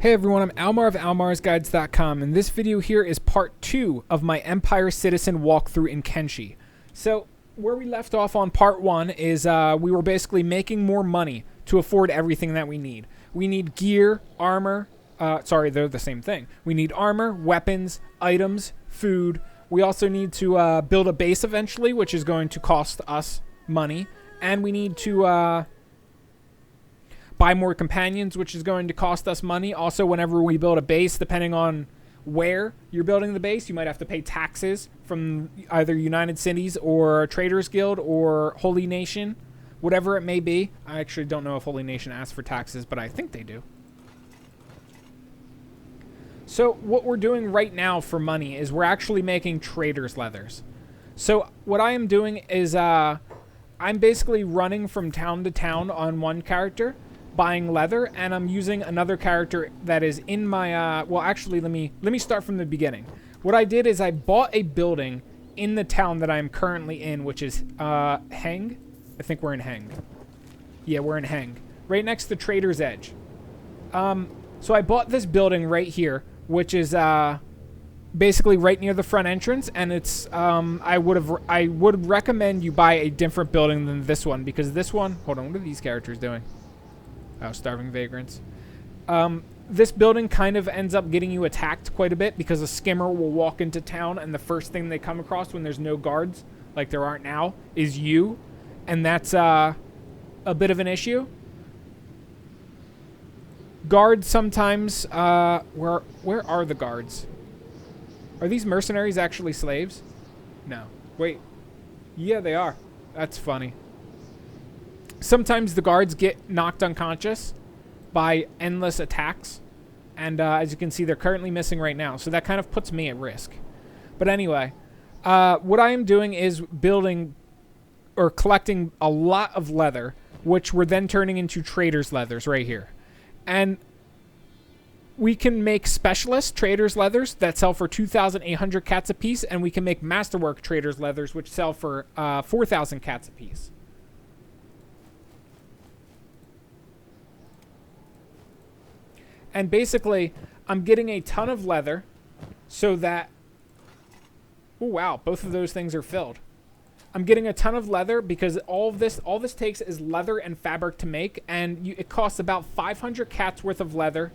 Hey everyone, I'm Almar of almarsguides.com, and this video here is part 2 of my Empire Citizen walkthrough in Kenshi. So, where we left off on part 1 is we were basically making more money to afford everything that we need. We need gear, armor, sorry, they're the same thing. We need armor, weapons, items, food. We also need to build a base eventually, which is going to cost us money. And we need to buy more companions, which is going to cost us money. Also, whenever we build a base, depending on where you're building the base, you might have to pay taxes from either United Cities or Traders Guild or Holy Nation, whatever it may be. I actually don't know if Holy Nation asks for taxes, but I think they do. So what we're doing right now for money is we're actually making traders leathers. So what I am doing is I'm basically running from town to town on one character, buying leather, and I'm using another character that is in my well, actually, let me start from the beginning. What I did is I bought a building in the town that I'm currently in, which is Heng. I think we're in Heng. Yeah, we're in Heng, right next to Trader's Edge. So I bought this building right here, which is basically right near the front entrance, and it's I would recommend you buy a different building than this one, because this one, hold on, what are these characters doing? Oh, starving vagrants. This building kind of ends up getting you attacked quite a bit because a skimmer will walk into town and the first thing they come across when there's no guards, like there aren't now, is you. And that's a bit of an issue. Guards sometimes, where are the guards? Are these mercenaries actually slaves? No. Wait. Yeah, they are. That's funny. Sometimes the guards get knocked unconscious by endless attacks. And as you can see, they're currently missing right now. So that kind of puts me at risk. But anyway, what I am doing is building or collecting a lot of leather, which we're then turning into traders' leathers right here. And we can make specialist traders' leathers that sell for 2,800 cats apiece. And we can make masterwork traders' leathers, which sell for 4,000 cats apiece. And basically, I'm getting a ton of leather so that... Oh, wow. Both of those things are filled. I'm getting a ton of leather because all this takes is leather and fabric to make. And it costs about 500 cats worth of leather.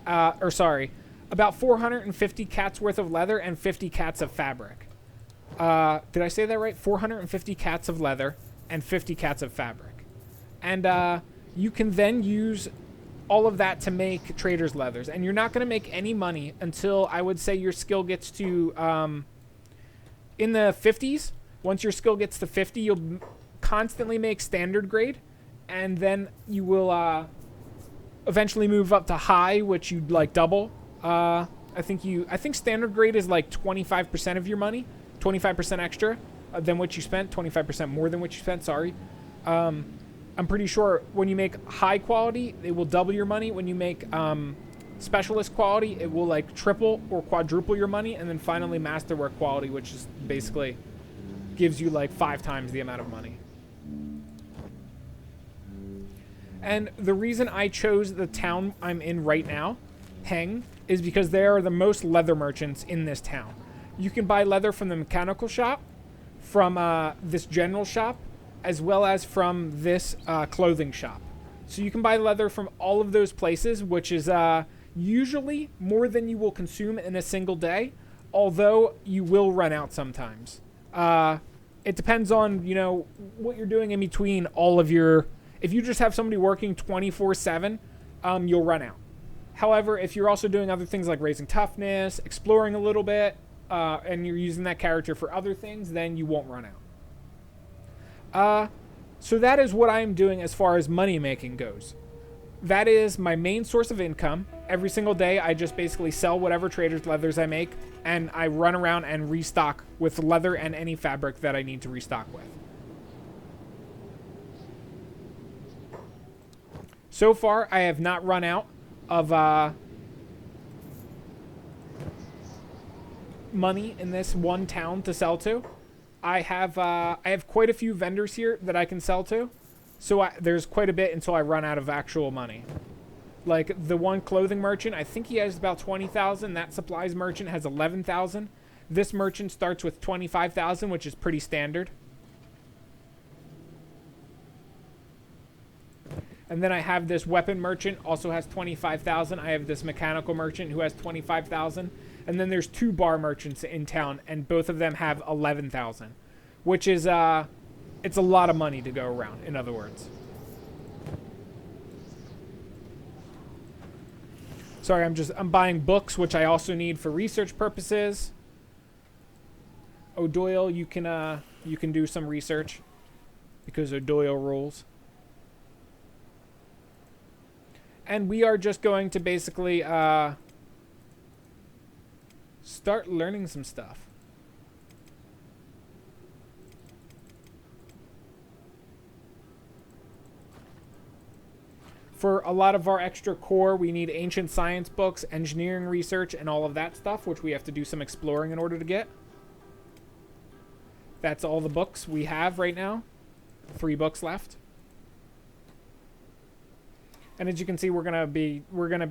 About 450 cats worth of leather and 50 cats of fabric. Did I say that right? 450 cats of leather and 50 cats of fabric. And you can then use all of that to make traders' leathers. And you're not going to make any money until, I would say, your skill gets to, in the 50s. Once your skill gets to 50, you'll constantly make standard grade. And then you will eventually move up to high, which you'd like double. I think standard grade is like 25% of your money. 25% extra than what you spent. 25% more than what you spent, sorry. I'm pretty sure when you make high quality, it will double your money. When you make specialist quality, it will like triple or quadruple your money. And then finally masterwork quality, which is basically gives you like 5 times the amount of money. And the reason I chose the town I'm in right now, Heng, is because they are the most leather merchants in this town. You can buy leather from the mechanical shop, from this general shop, as well as from this clothing shop. So you can buy leather from all of those places, which is usually more than you will consume in a single day, although you will run out sometimes. It depends on, you know, what you're doing in between all of your... If you just have somebody working 24/7, you'll run out. However, if you're also doing other things like raising toughness, exploring a little bit, and you're using that character for other things, then you won't run out. So that is what I am doing as far as money making goes. That is my main source of income. Every single day, I just basically sell whatever traders' leathers I make, and I run around and restock with leather and any fabric that I need to restock with. So far, I have not run out of money in this one town to sell to. I have quite a few vendors here that I can sell to. So there's quite a bit until I run out of actual money. Like the one clothing merchant, I think he has about 20,000. That supplies merchant has 11,000. This merchant starts with 25,000, which is pretty standard. And then I have this weapon merchant, also has 25,000. I have this mechanical merchant who has 25,000. And then there's 2 bar merchants in town, and both of them have 11,000, which is it's a lot of money to go around, in other words. Sorry, I'm buying books, which I also need for research purposes. O'Doyle, you can do some research because O'Doyle rules. And we are just going to basically start learning some stuff. For a lot of our extra core, we need ancient science books, engineering research, and all of that stuff, which we have to do some exploring in order to get. That's all the books we have right now. 3 books left. And as you can see, we're gonna be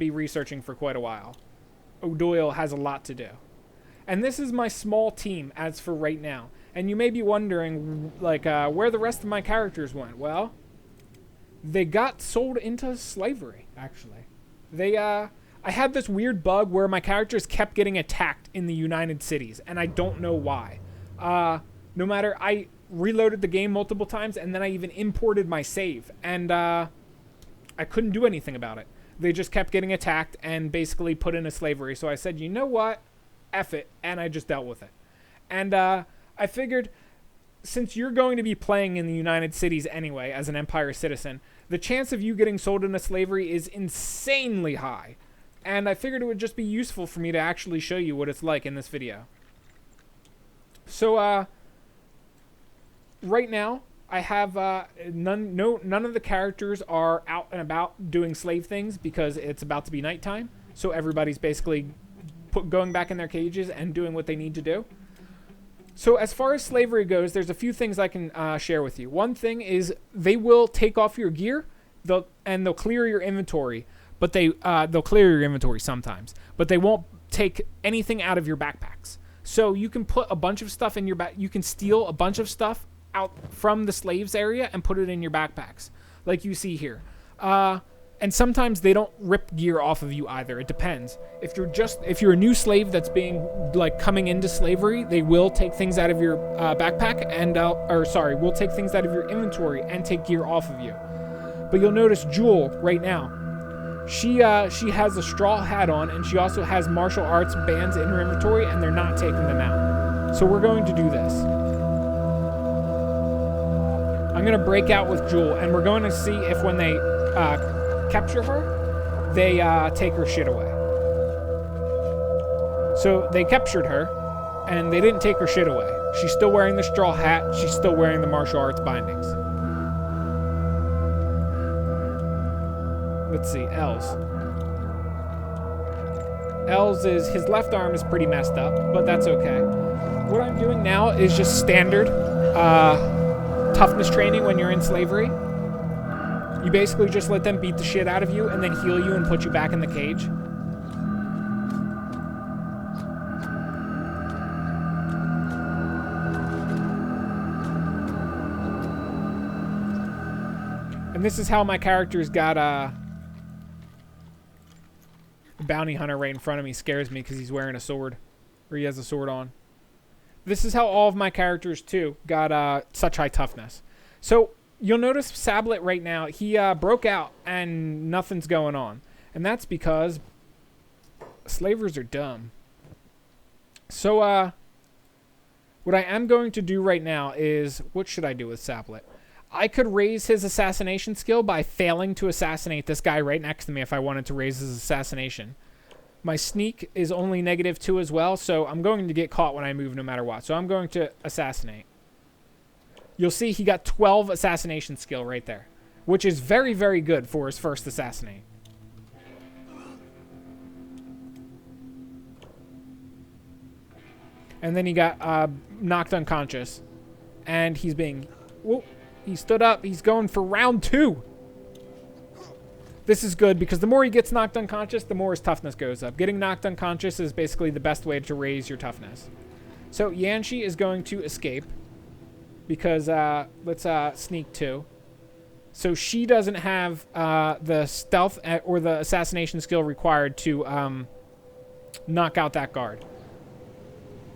researching for quite a while. O'Doyle has a lot to do. And this is my small team as for right now. And you may be wondering, like, where the rest of my characters went. Well, they got sold into slavery, actually. I had this weird bug where my characters kept getting attacked in the United Cities, and I don't know why. No matter, I reloaded the game multiple times, and then I even imported my save, and I couldn't do anything about it. They just kept getting attacked and basically put into slavery. So I said, you know what? F it, and I just dealt with it. And I figured, since you're going to be playing in the United Cities anyway as an Empire citizen, the chance of you getting sold into slavery is insanely high. And I figured it would just be useful for me to actually show you what it's like in this video. So, right now, I have none of the characters are out and about doing slave things because it's about to be nighttime. So everybody's basically going back in their cages and doing what they need to do. So as far as slavery goes, there's a few things I can share with you. One thing is they will take off your gear, and they'll clear your inventory, but they'll clear your inventory sometimes, but they won't take anything out of your backpacks. So you can put a bunch of stuff in your back. You can steal a bunch of stuff out from the slaves area and put it in your backpacks, like you see here. And sometimes they don't rip gear off of you either. It depends. If you're a new slave that's being coming into slavery, they will take things out of your backpack and will take things out of your inventory and take gear off of you. But you'll notice Jewel right now. She has a straw hat on, and she also has martial arts bands in her inventory, and they're not taking them out. So we're going to do this. I'm going to break out with Jewel, and we're going to see if when they capture her, they take her shit away. So they captured her, and they didn't take her shit away. She's still wearing the straw hat. She's still wearing the martial arts bindings. Let's see, Els is, his left arm is pretty messed up, but that's okay. What I'm doing now is just standard toughness training when you're in slavery. You basically just let them beat the shit out of you and then heal you and put you back in the cage. And this is how my character's got a bounty hunter right in front of me. Scares me because he's wearing a sword, or he has a sword on. This is how all of my characters too got such high toughness. So you'll notice Sablet right now, he broke out and nothing's going on. And that's because slavers are dumb. So what I am going to do right now is, what should I do with Sablet? I could raise his assassination skill by failing to assassinate this guy right next to me if I wanted to raise his assassination. My sneak is only -2 as well, so I'm going to get caught when I move no matter what. So I'm going to assassinate. You'll see he got 12 assassination skill right there, which is very, very good for his first assassinate. And then he got knocked unconscious, and he's being... Whoa, he stood up. He's going for round 2. This is good because the more he gets knocked unconscious, the more his toughness goes up. Getting knocked unconscious is basically the best way to raise your toughness. So Yanshi is going to escape because let's sneak 2. So she doesn't have the stealth or the assassination skill required to knock out that guard.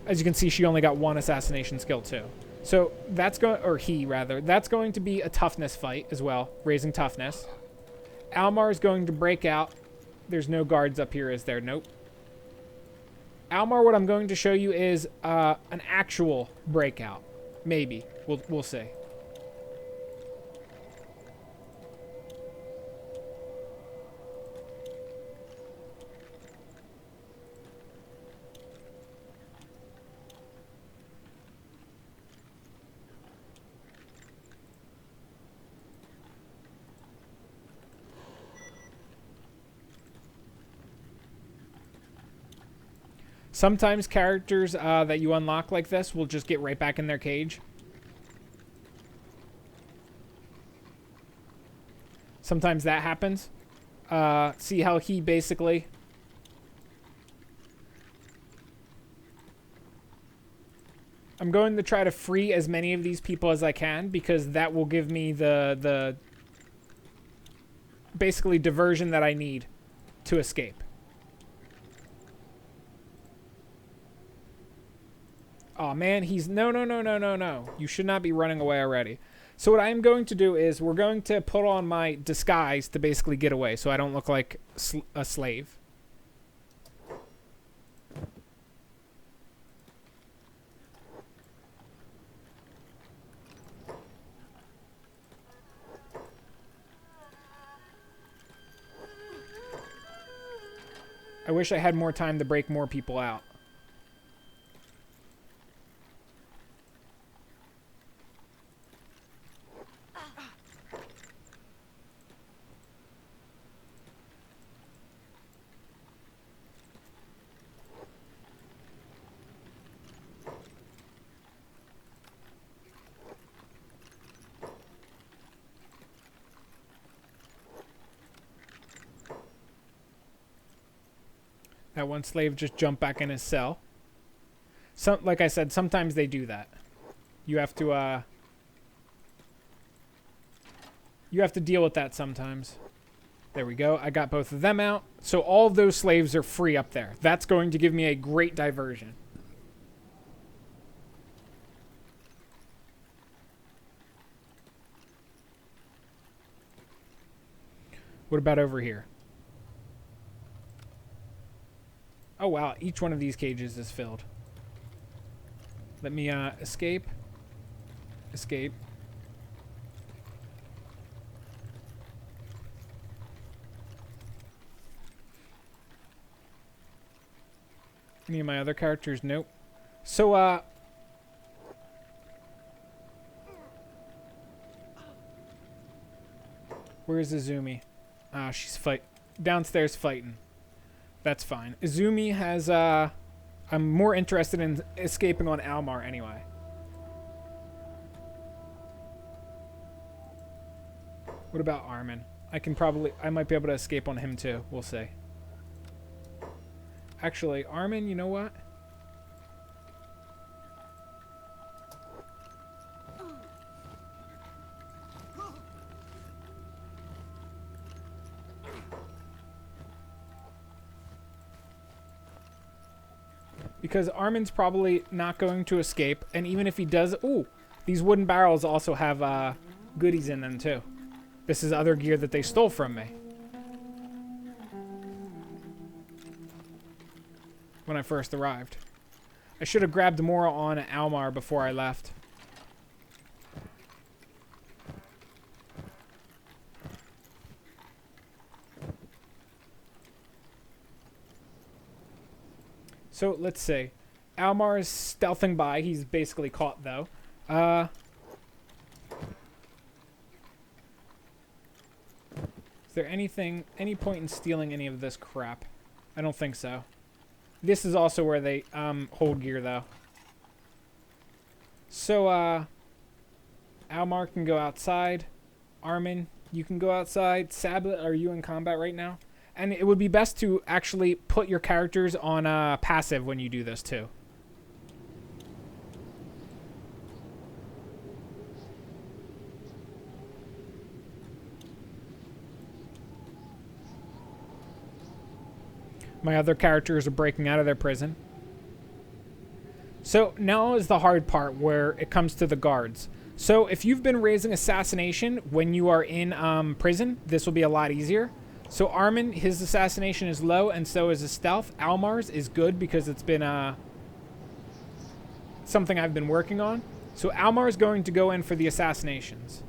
As you can see, she only got 1 assassination skill too. So that's going, or he rather, that's going to be a toughness fight as well, raising toughness. Almar is going to break out. There's no guards up here, is there? Nope. Almar, what I'm going to show you is an actual breakout. Maybe. We'll see. Sometimes characters that you unlock like this will just get right back in their cage. Sometimes that happens. See how he basically... I'm going to try to free as many of these people as I can because that will give me the basically diversion that I need to escape. Oh man, he's no. You should not be running away already. So what I'm going to do is we're going to put on my disguise to basically get away so I don't look like a slave. I wish I had more time to break more people out. That one slave just jumped back in his cell. Like I said, sometimes they do that. You have to deal with that sometimes. There we go. I got both of them out. So all of those slaves are free up there. That's going to give me a great diversion. What about over here? Oh, wow. Each one of these cages is filled. Let me escape. Escape. Any of my other characters? Nope. So, where's Izumi? She's downstairs fighting. That's fine. Izumi has, I'm more interested in escaping on Almar anyway. What about Armin? I might be able to escape on him too. We'll see. Actually, Armin, you know what? Because Armin's probably not going to escape, and even if he does... Ooh, these wooden barrels also have goodies in them, too. This is other gear that they stole from me. When I first arrived. I should have grabbed more on Almar before I left. So, let's see. Almar is stealthing by. He's basically caught, though. Is there any point in stealing any of this crap? I don't think so. This is also where they hold gear, though. So, Almar can go outside. Armin, You can go outside. Sablet, are you in combat right now? And it would be best to actually put your characters on passive when you do this too. My other characters are breaking out of their prison. So now is the hard part where it comes to the guards. So if you've been raising assassination when you are in prison, this will be a lot easier. So Armin, his assassination is low, and so is his stealth. Almar's is good because it's been something I've been working on. So Almar's going to go in for the assassinations.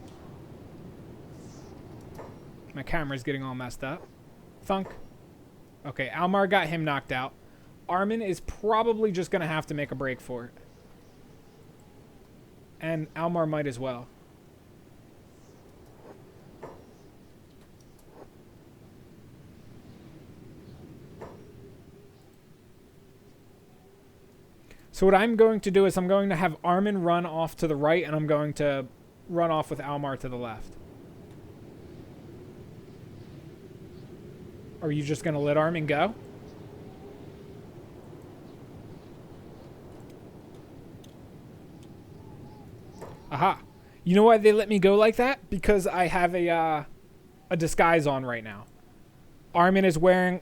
My camera's getting all messed up. Thunk. Okay, Almar got him knocked out. Armin is probably just going to have to make a break for it. And Almar might as well. So what I'm going to do is I'm going to have Armin run off to the right, and I'm going to run off with Almar to the left. Are you just going to let Armin go? Aha. You know why they let me go like that? Because I have a disguise on right now. Armin is wearing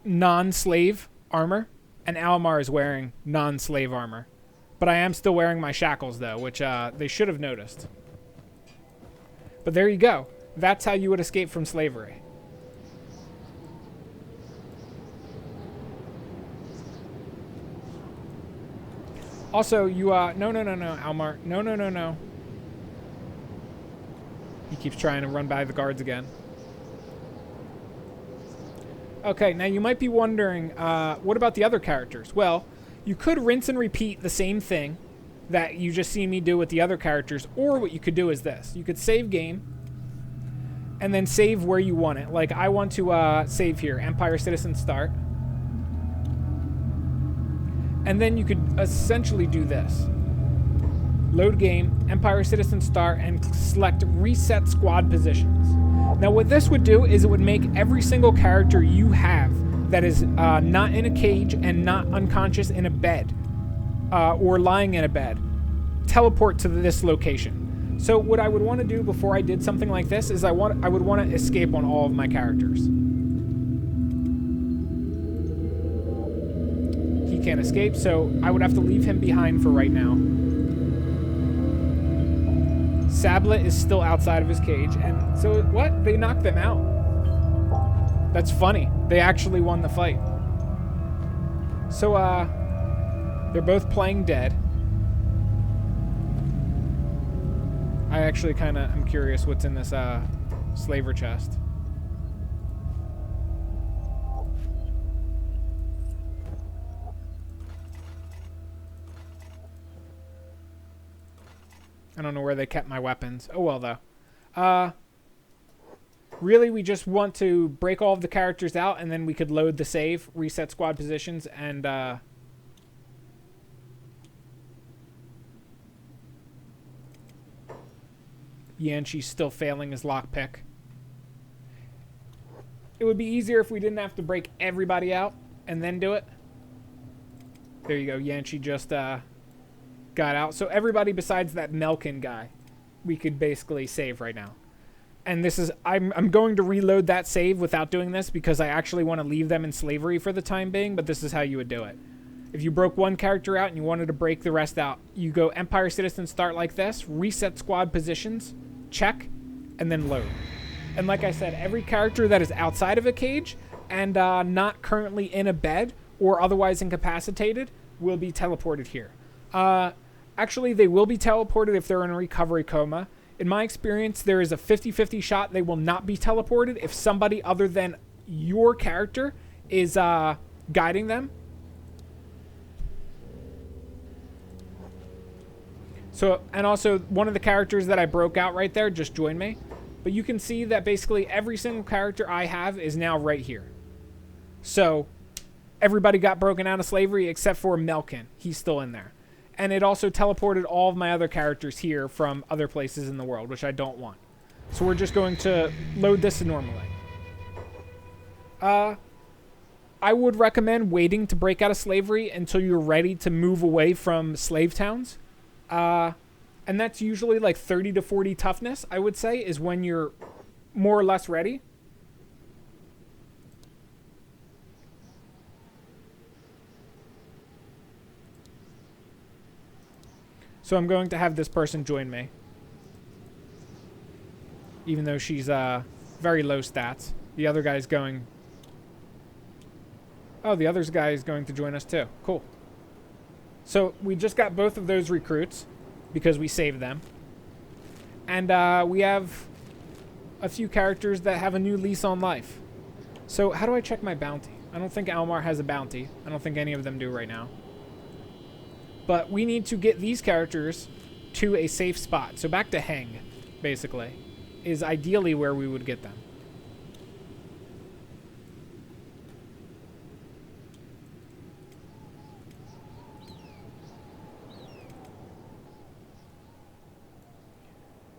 non-slave armor, and Almar is wearing non-slave armor. But I am still wearing my shackles, though, which they should have noticed. But there you go. That's how you would escape from slavery. Also, you, no, Almar. No. He keeps trying to run by the guards again. Okay, now you might be wondering, what about the other characters? Well, you could rinse and repeat the same thing that you just see me do with the other characters, or what you could do is this. You could save game, and then save where you want it. Like, I want to save here, Empire Citizen Start. And then you could essentially do this. Load game, Empire Citizen Start, and select Reset Squad Positions. Now what this would do is it would make every single character you have that is not in a cage and not unconscious in a bed or lying in a bed teleport to this location. So what I would want to do before I did something like this is I would want to escape on all of my characters. He can't escape, so I would have to leave him behind for right now. Sablet is still outside of his cage, and so what? They knocked them out. That's funny. They actually won the fight. So, they're both playing dead. I actually kind of am curious what's in this, slaver chest. I don't know where they kept my weapons. Oh, well, though. Really, we just want to break all of the characters out, and then we could load the save, reset squad positions, and, Yanshi's still failing his lockpick. It would be easier if we didn't have to break everybody out and then do it. There you go. Yanshi just, got out. So everybody besides that Melkin guy, we could basically save right now. And this is, I'm going to reload that save without doing this because I actually want to leave them in slavery for the time being, but this is how you would do it. If you broke one character out and you wanted to break the rest out, you go Empire Citizen Start like this, reset squad positions, check, and then load. And like I said, every character that is outside of a cage and not currently in a bed or otherwise incapacitated will be teleported here. Actually, they will be teleported if they're in a recovery coma. In my experience, there is a 50-50 shot they will not be teleported if somebody other than your character is guiding them. So, and also, one of the characters that I broke out right there just joined me. But you can see that basically every single character I have is now right here. So, everybody got broken out of slavery except for Melkin. He's still in there. And it also teleported all of my other characters here from other places in the world, which I don't want. So we're just going to load this normally. I would recommend waiting to break out of slavery until you're ready to move away from slave towns. And that's usually like 30 to 40 toughness, I would say, is when you're more or less ready. So I'm going to have this person join me. Even though she's very low stats. The other guy's going... Oh, the other guy is going to join us too. Cool. So we just got both of those recruits because we saved them. And we have a few characters that have a new lease on life. So how do I check my bounty? I don't think Almar has a bounty. I don't think any of them do right now. But we need to get these characters to a safe spot. So back to Heng, basically, is ideally where we would get them.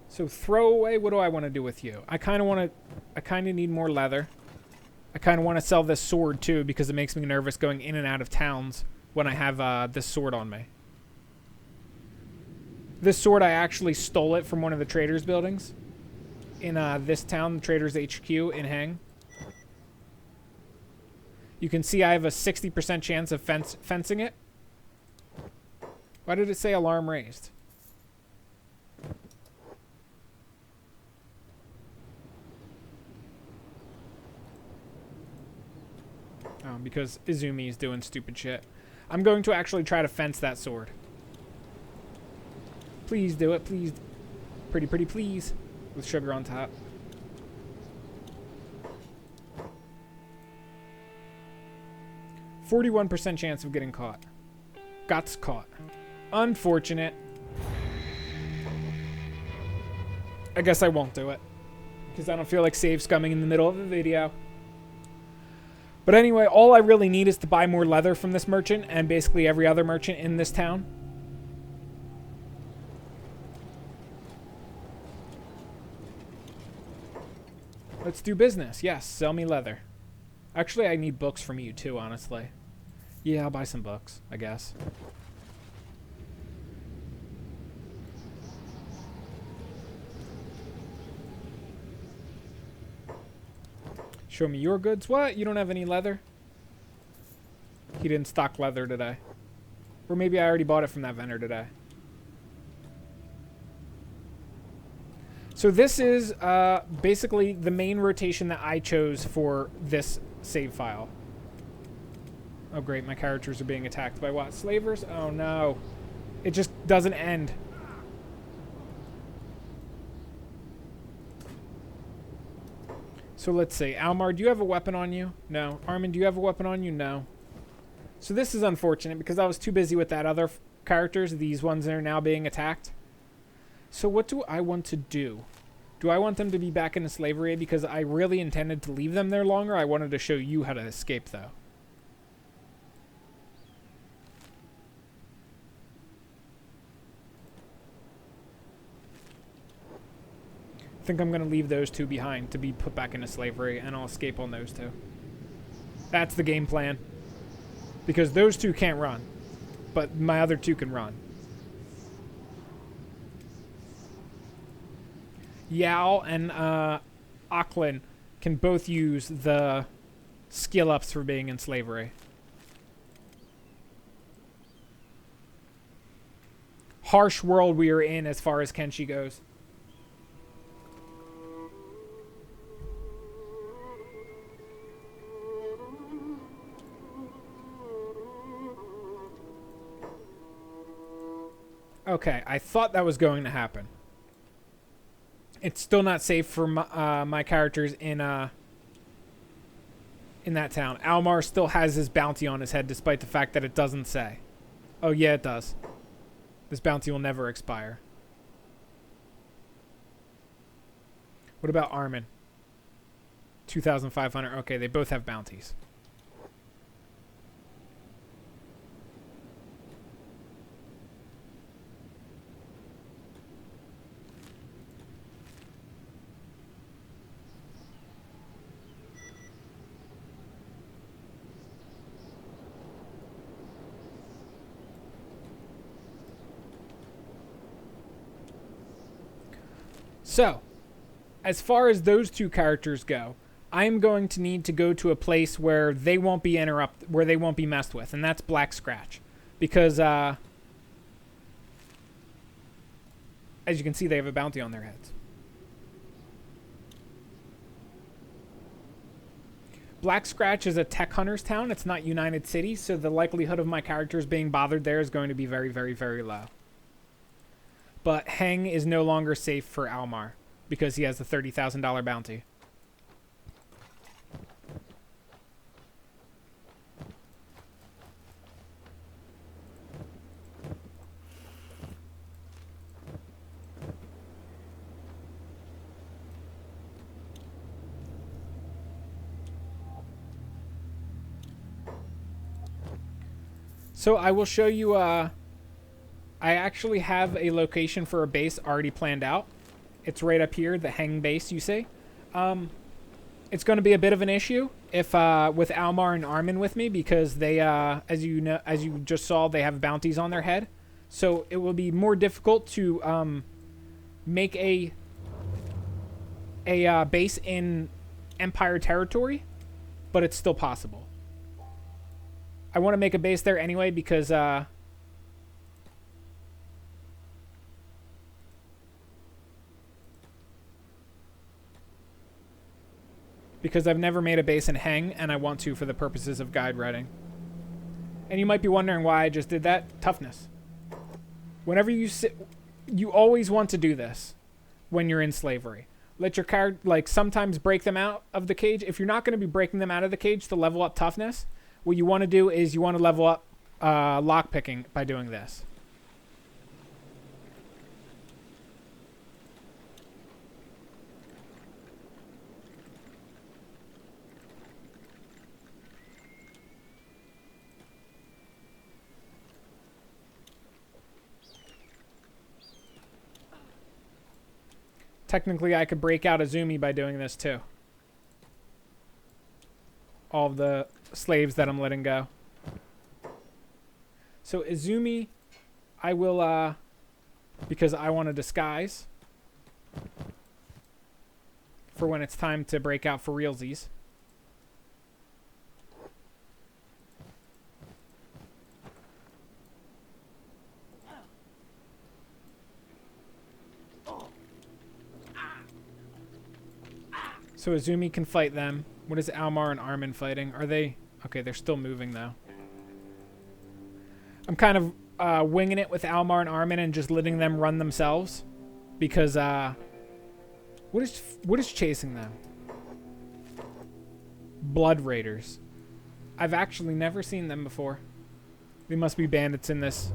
So throw away, what do I want to do with you? I kind of need more leather. I kind of want to sell this sword too because it makes me nervous going in and out of towns when I have this sword on me. This sword, I actually stole it from one of the traders' buildings in this town, the traders' HQ in Heng. You can see I have a 60% chance of fencing it. Why did it say alarm raised? Oh, because Izumi is doing stupid shit. I'm going to actually try to fence that sword. Please do it, please. Pretty, pretty, please. With sugar on top. %41% chance of getting caught. Got caught. Unfortunate. I guess I won't do it. Because I don't feel like save scumming in the middle of the video. But anyway, all I really need is to buy more leather from this merchant and basically every other merchant in this town. Let's do business. Yes, sell me leather. Actually, I need books from you too, honestly. Yeah, I'll buy some books, I guess. Show me your goods. What? You don't have any leather? He didn't stock leather today. Or maybe I already bought it from that vendor today. So this is basically the main rotation that I chose for this save file. Oh great, my characters are being attacked by what? Slavers? Oh no. It just doesn't end. So let's see. Almar, do you have a weapon on you? No. Armin, do you have a weapon on you? No. So this is unfortunate because I was too busy with that other characters, these ones that are now being attacked. So what do I want to do? Do I want them to be back into slavery because I really intended to leave them there longer? I wanted to show you how to escape, though. I think I'm going to leave those two behind to be put back into slavery, and I'll escape on those two. That's the game plan. Because those two can't run, but my other two can run. Yao and Auckland can both use the skill ups for being in slavery. Harsh world we are in as far as Kenshi goes. Okay, I thought that was going to happen. It's still not safe for my characters in that town. Almar still has his bounty on his head, despite the fact that it doesn't say. Oh yeah, it does. This bounty will never expire. What about Armin? 2,500. Okay, they both have bounties. So, as far as those two characters go, I am going to need to go to a place where they won't be where they won't be messed with, and that's Black Scratch. Because, as you can see, they have a bounty on their heads. Black Scratch is a tech hunter's town. It's not United City, so the likelihood of my characters being bothered there is going to be very, very, very low. But Heng is no longer safe for Almar because he has the $30,000 bounty. So I will show you, I actually have a location for a base already planned out. It's right up here, the Heng base, you see. It's going to be a bit of an issue if with Almar and Armin with me because they, as you just saw, they have bounties on their head. So it will be more difficult to make a base in Empire territory, but it's still possible. I want to make a base there anyway because I've never made a base in Heng, and I want to for the purposes of guide writing. And you might be wondering why I just did that. Toughness. Whenever you you always want to do this when you're in slavery. Let your character, like, sometimes break them out of the cage. If you're not going to be breaking them out of the cage to level up toughness, what you want to do is you want to level up lockpicking by doing this. Technically, I could break out Azumi by doing this too. All of the slaves that I'm letting go. So Izumi, I will, because I want to disguise for when it's time to break out for realsies. So Izumi can fight them. What is Almar and Armin fighting? Are they... Okay, they're still moving, though. I'm kind of winging it with Almar and Armin and just letting them run themselves. Because, what is chasing them? Blood Raiders. I've actually never seen them before. They must be bandits in this...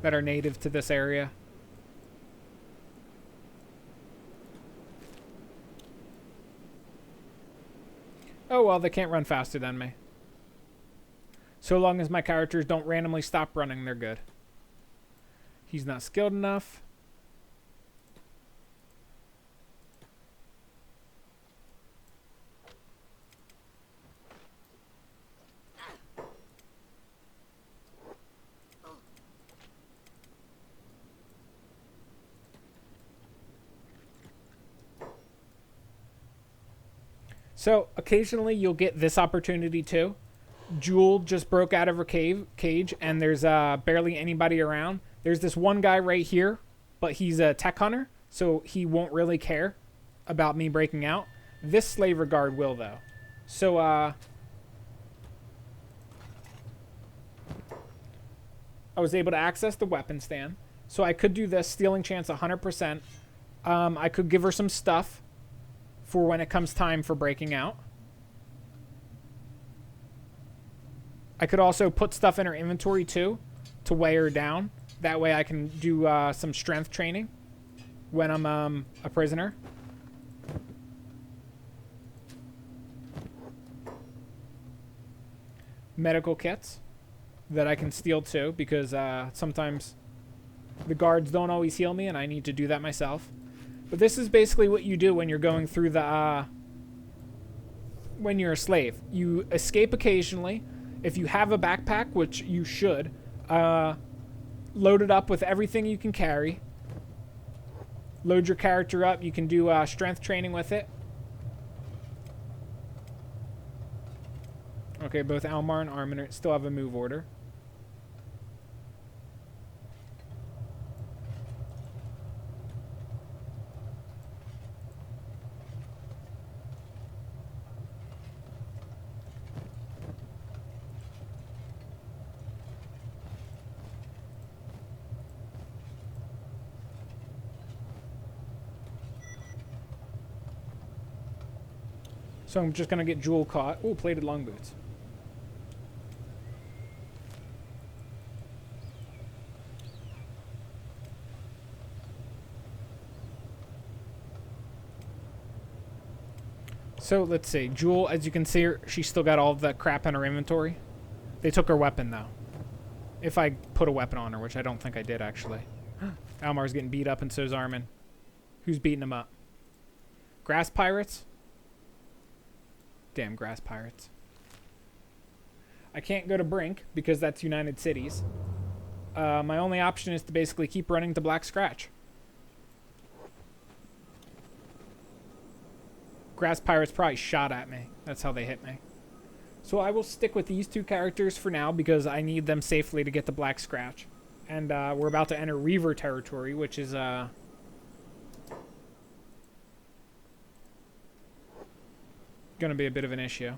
that are native to this area. Oh, well, they can't run faster than me. So long as my characters don't randomly stop running, they're good. He's not skilled enough. So, occasionally you'll get this opportunity too. Jewel just broke out of her cage, and there's barely anybody around. There's this one guy right here, but he's a tech hunter, so he won't really care about me breaking out. This slaver guard will, though. So, I was able to access the weapon stand. So I could do this, stealing chance 100%. I could give her some stuff for when it comes time for breaking out. I could also put stuff in her inventory too to weigh her down. That way I can do some strength training when I'm a prisoner. Medical kits that I can steal too, because sometimes the guards don't always heal me and I need to do that myself. But this is basically what you do when you're going through the, when you're a slave. You escape occasionally. If you have a backpack, which you should, load it up with everything you can carry. Load your character up. You can do strength training with it. Okay, both Almar and Armin still have a move order. So I'm just going to get Jewel caught. Ooh, plated long boots. So let's see. Jewel, as you can see, she's still got all of that crap in her inventory. They took her weapon, though. If I put a weapon on her, which I don't think I did, actually. Almar's getting beat up, and so's Armin. Who's beating him up? Grass pirates? Damn grass pirates. I can't go to Brink because that's United Cities. My only option is to basically keep running to Black Scratch. Grass pirates probably shot at me. That's how they hit me. So I will stick with these two characters for now because I need them safely to get to Black Scratch. And we're about to enter Reaver territory, which is gonna be a bit of an issue.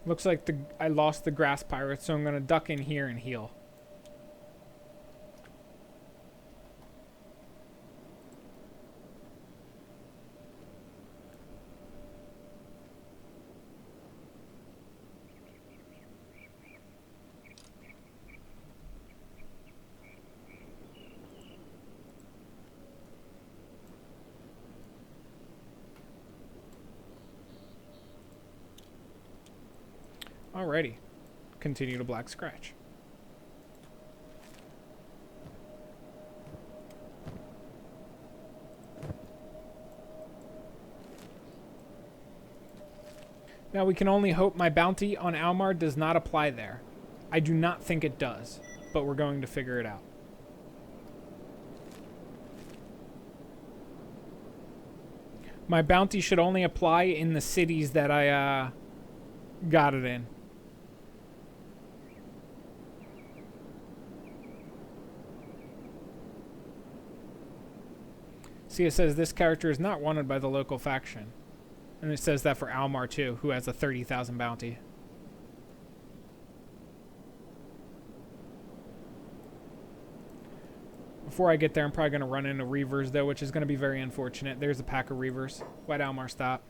Looks like I lost the grass pirate, so I'm gonna duck in here and heal. Alrighty. Continue to Black Scratch. Now we can only hope my bounty on Almar does not apply there. I do not think it does, but we're going to figure it out. My bounty should only apply in the cities that I got it in. See, it says this character is not wanted by the local faction. And it says that for Almar too, who has a 30,000 bounty. Before I get there, I'm probably going to run into Reavers though, which is going to be very unfortunate. There's a pack of Reavers. Why'd Almar stop?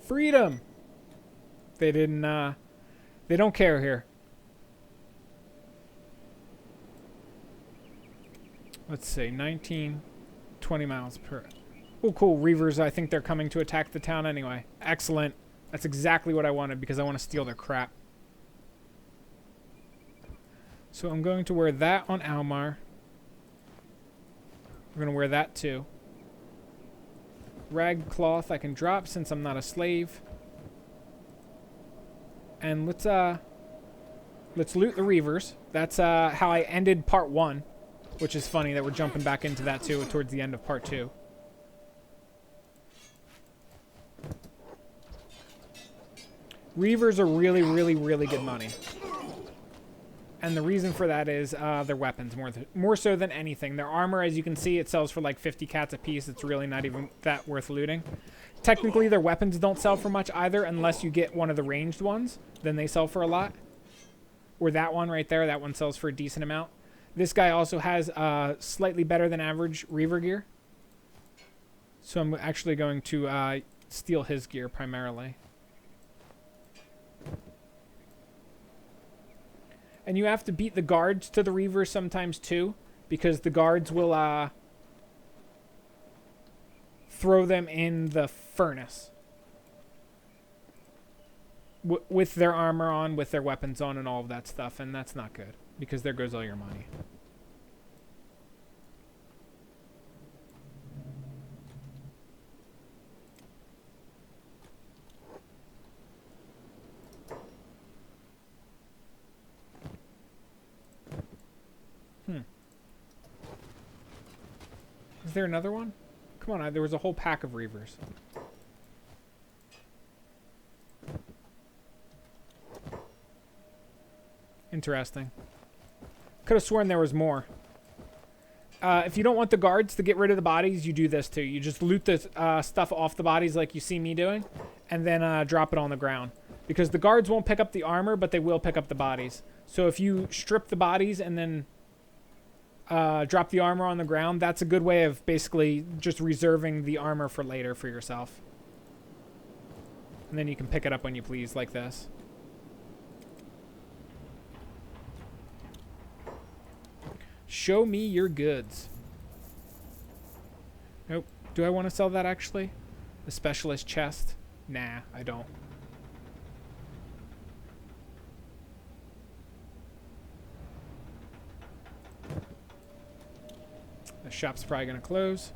Freedom! They didn't, they don't care here. Let's see, 19, 20 miles per... Oh, cool, Reavers, I think they're coming to attack the town anyway. Excellent. That's exactly what I wanted because I want to steal their crap. So I'm going to wear that on Almar. We're going to wear that too. Rag cloth I can drop since I'm not a slave. And let's loot the Reavers. That's how I ended part 1, which is funny that we're jumping back into that too towards the end of part 2. Reavers are really, really, really good money. And the reason for that is their weapons, more so than anything. Their armor, as you can see, it sells for like 50 cats a piece. It's really not even that worth looting. Technically, their weapons don't sell for much either, unless you get one of the ranged ones. Then they sell for a lot. Or that one right there. That one sells for a decent amount. This guy also has slightly better than average Reaver gear. So I'm actually going to steal his gear primarily. And you have to beat the guards to the Reavers sometimes too. because the guards will throw them in the furnace with their armor on, with their weapons on, and all of that stuff, and that's not good because there goes all your money. Is there another one? Come on, there was a whole pack of Reavers. Interesting. Could have sworn there was more. If you don't want the guards to get rid of the bodies, you do this too. You just loot the stuff off the bodies like you see me doing, and then drop it on the ground. Because the guards won't pick up the armor, but they will pick up the bodies. So if you strip the bodies and then drop the armor on the ground, that's a good way of basically just reserving the armor for later for yourself. And then you can pick it up when you please, like this. Show me your goods. Nope. Do I want to sell that actually? The specialist chest? Nah, I don't. The shop's probably going to close.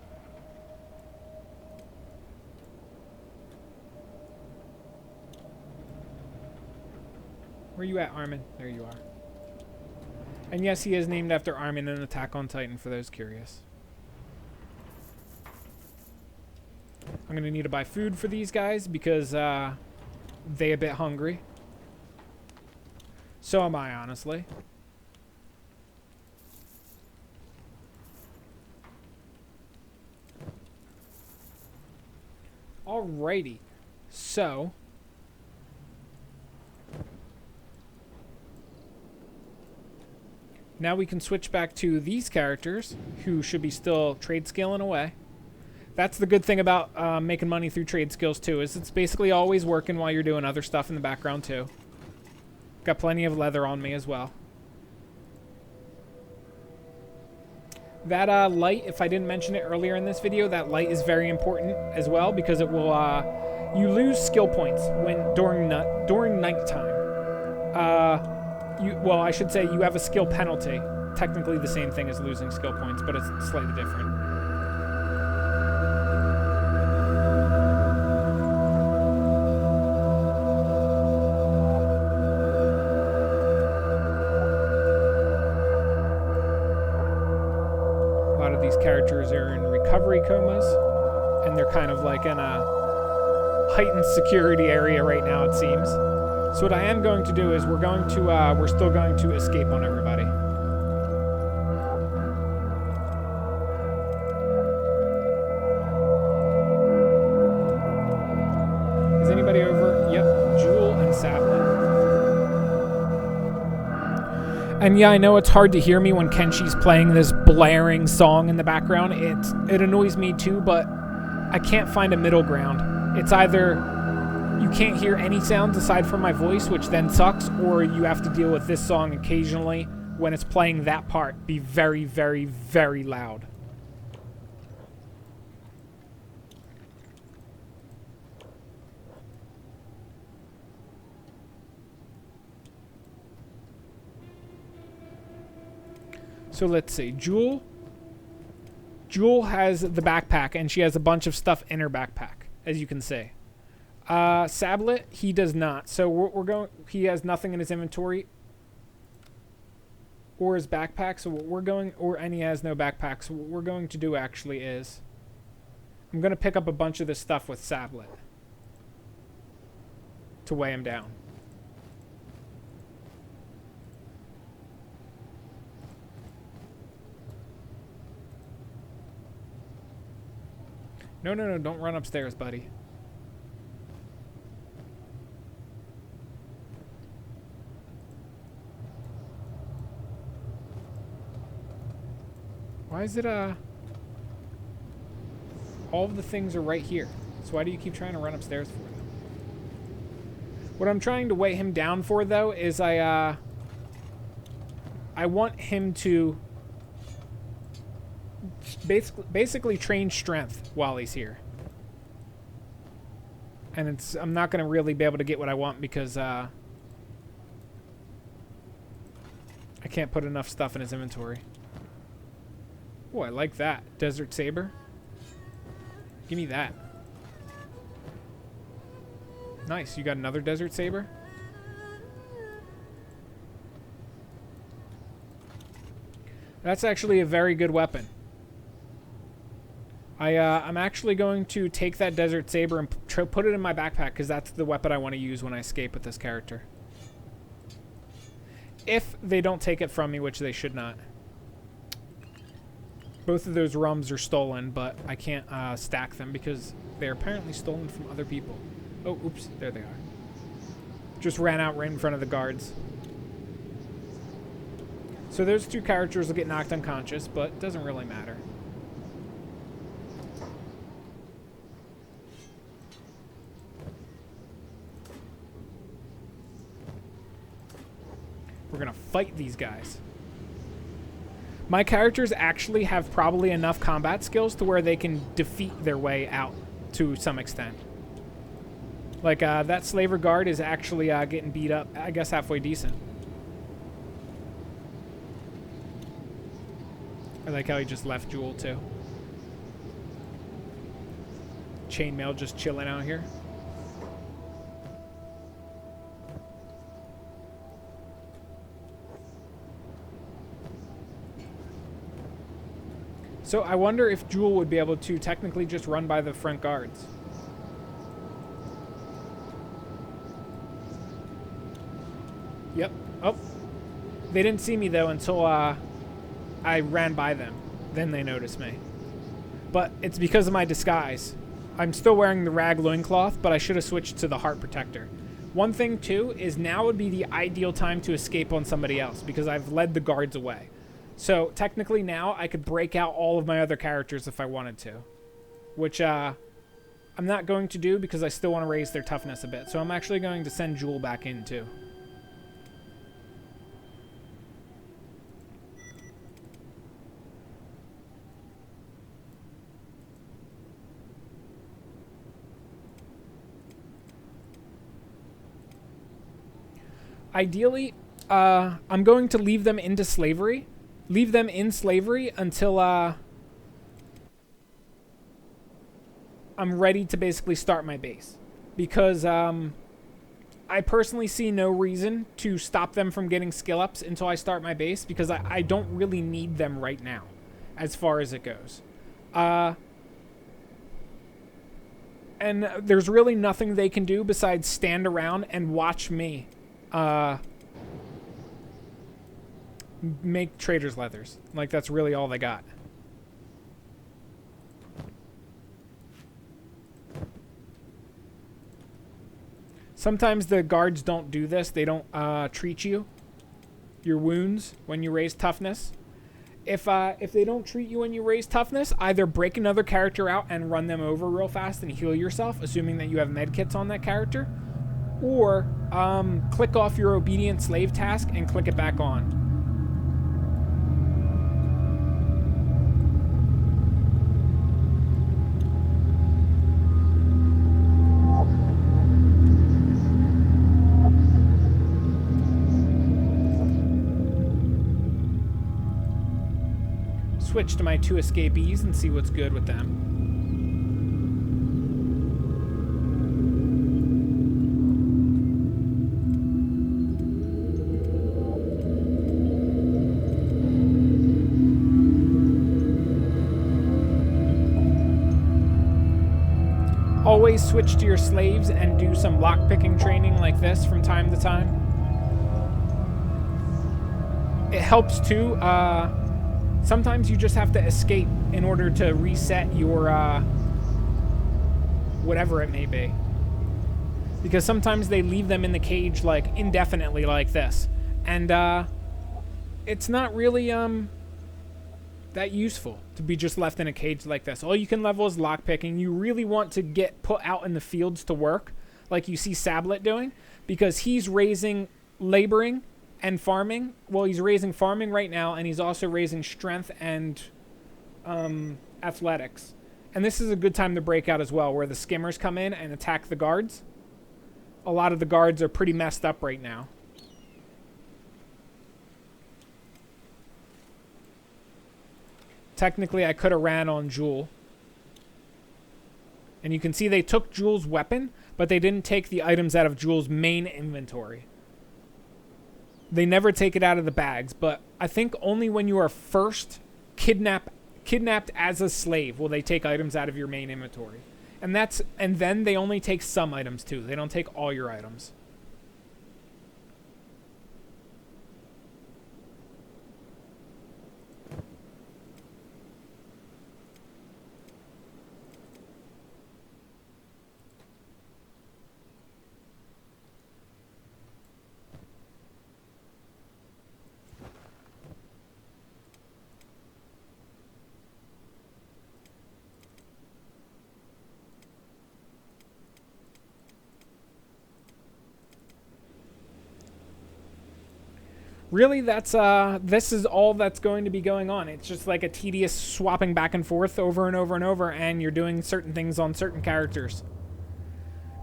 Where you at, Armin? There you are. And yes, he is named after Armin in Attack on Titan, for those curious. I'm going to need to buy food for these guys because they a bit hungry. So am I, honestly. Alrighty. So... now we can switch back to these characters, who should be still trade scaling away. That's the good thing about making money through trade skills, too, is it's basically always working while you're doing other stuff in the background, too. Got plenty of leather on me as well. That light, if I didn't mention it earlier in this video, that light is very important as well, because it will... you lose skill points when during nighttime. Well, I should say you have a skill penalty. Technically the same thing as losing skill points, but it's slightly different. A lot of these characters are in recovery comas, and they're kind of like in a heightened security area right now, it seems. So what I am going to do is we're still going to escape on everybody. Is anybody over? Yep, Jewel and Sablet. And yeah, I know it's hard to hear me when Kenshi's playing this blaring song in the background. It annoys me too, but I can't find a middle ground. It's either... you can't hear any sounds aside from my voice, which then sucks, or you have to deal with this song occasionally when it's playing that part. Be very, very, very loud. So let's see. Jewel has the backpack, and she has a bunch of stuff in her backpack, as you can see. Sablet, he does not. So we're going... he has nothing in his inventory or his backpack. So what we're going... and he has no backpack. So what we're going to do actually is... I'm going to pick up a bunch of this stuff with Sablet to weigh him down. No, don't run upstairs, buddy. Why is it, all of the things are right here. So why do you keep trying to run upstairs for them? What I'm trying to weigh him down for, though, is I want him to basically train strength while he's here. And I'm not going to really be able to get what I want because I can't put enough stuff in his inventory. Oh, I like that. Desert Saber. Give me that. Nice. You got another Desert Saber? That's actually a very good weapon. I'm actually going to take that Desert Saber and put it in my backpack because that's the weapon I want to use when I escape with this character. If they don't take it from me, which they should not. Both of those rums are stolen, but I can't stack them because they're apparently stolen from other people. Oh, oops. There they are. Just ran out right in front of the guards. So those two characters will get knocked unconscious, but it doesn't really matter. We're going to fight these guys. My characters actually have probably enough combat skills to where they can defeat their way out to some extent. Like, that slaver guard is actually getting beat up, I guess, halfway decent. I like how he just left Jewel, too. Chainmail just chilling out here. So I wonder if Jewel would be able to technically just run by the front guards. Yep. Oh. They didn't see me, though, until I ran by them. Then they noticed me. But it's because of my disguise. I'm still wearing the rag loincloth, but I should have switched to the heart protector. One thing, too, is now would be the ideal time to escape on somebody else because I've led the guards away. So technically now I could break out all of my other characters if I wanted to. Which I'm not going to do because I still want to raise their toughness a bit. So I'm actually going to send Jewel back in, too. Ideally, I'm going to leave them into slavery. Leave them in slavery until I'm ready to basically start my base. Because I personally see no reason to stop them from getting skill ups until I start my base. Because I don't really need them right now, as far as it goes. And there's really nothing they can do besides stand around and watch me make trader's leathers. Like, that's really all they got. Sometimes the guards don't do this. They don't treat your wounds when you raise toughness. If they don't treat you when you raise toughness, either break another character out and run them over real fast and heal yourself, assuming that you have medkits on that character, or click off your obedient slave task and click it back on. Switch to my 2 escapees and see what's good with them. Always switch to your slaves and do some lockpicking training like this from time to time. It helps too. Sometimes you just have to escape in order to reset your whatever it may be. Because sometimes they leave them in the cage like indefinitely like this. And it's not really that useful to be just left in a cage like this. All you can level is lockpicking. You really want to get put out in the fields to work like you see Sablet doing, because he's raising laboring and farming. Well, he's raising farming right now, and he's also raising strength and athletics. And this is a good time to break out as well, where the skimmers come in and attack the guards. A lot of the guards are pretty messed up right now. Technically, I could have ran on Jewel. And you can see they took Jewel's weapon, but they didn't take the items out of Jewel's main inventory. They never take it out of the bags, but I think only when you are first kidnapped as a slave will they take items out of your main inventory. And then they only take some items too. They don't take all your items. Really, this is all that's going to be going on. It's just like a tedious swapping back and forth over and over and over, and you're doing certain things on certain characters.